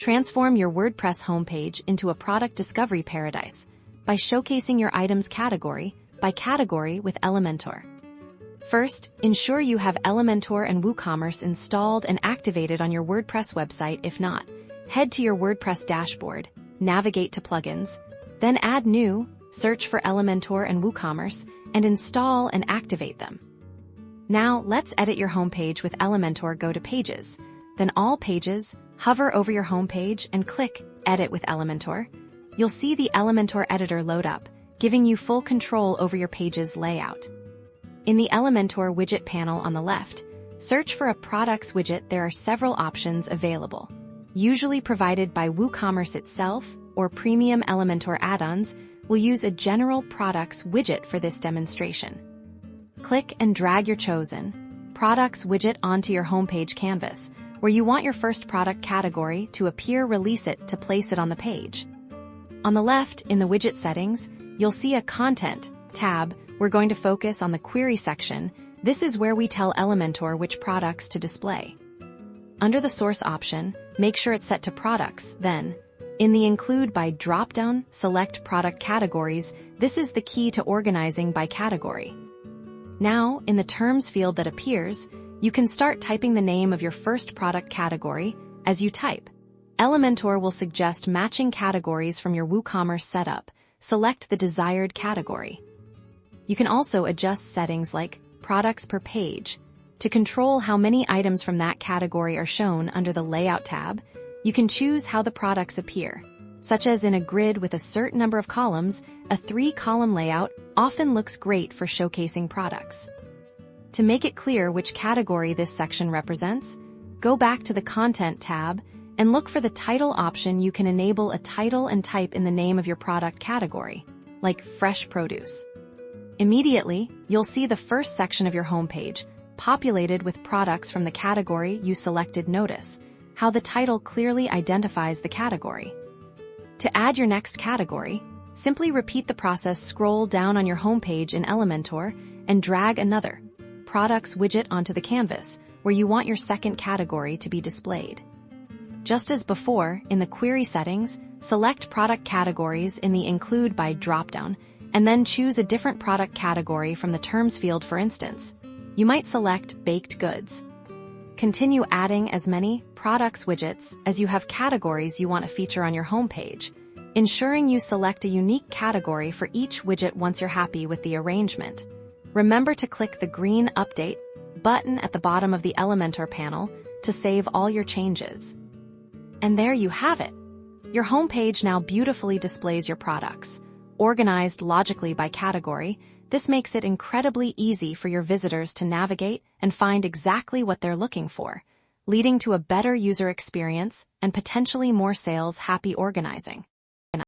Transform your WordPress homepage into a product discovery paradise by showcasing your item's category by category with Elementor. First, ensure you have Elementor and WooCommerce installed and activated on your WordPress website. If not, head to your WordPress dashboard, navigate to Plugins, then add New, search for Elementor and WooCommerce, and install and activate them. Now, let's edit your homepage with Elementor. Go to Pages, then All Pages, hover over your homepage and click Edit with Elementor. You'll see the Elementor editor load up, giving you full control over your page's layout. In the Elementor widget panel on the left, search for a products widget. There are several options available, usually provided by WooCommerce itself or premium Elementor add-ons. We'll use a general products widget for this demonstration. Click and drag your chosen products widget onto your homepage canvas, where you want your first product category to appear. Release it to place it on the page. On the left, in the widget settings, you'll see a Content tab. We're going to focus on the Query section. This is where we tell Elementor which products to display. Under the Source option, make sure it's set to Products. Then, in the Include by dropdown, select Product Categories. This is the key to organizing by category. Now, in the Terms field that appears, you can start typing the name of your first product category. As you type, Elementor will suggest matching categories from your WooCommerce setup. Select the desired category. You can also adjust settings like Products per Page to control how many items from that category are shown. Under the Layout tab, you can choose how the products appear, such as in a grid with a certain number of columns. A 3-column layout often looks great for showcasing products. To make it clear which category this section represents, go back to the Content tab and look for the Title option. You can enable a title and type in the name of your product category, like Fresh Produce. Immediately, you'll see the first section of your homepage populated with products from the category you selected. Notice how the title clearly identifies the category. To add your next category, simply repeat the process. Scroll down on your homepage in Elementor and drag another Products widget onto the canvas where you want your second category to be displayed. Just as before, in the Query settings, select Product Categories in the Include by dropdown, and then choose a different product category from the Terms field. For instance, you might select Baked Goods. Continue adding as many products widgets as you have categories you want to feature on your homepage, ensuring you select a unique category for each widget. Once you're happy with the arrangement, remember to click the green Update button at the bottom of the Elementor panel to save all your changes. And there you have it. Your homepage now beautifully displays your products, organized logically by category. This makes it incredibly easy for your visitors to navigate and find exactly what they're looking for, leading to a better user experience and potentially more sales. Happy organizing.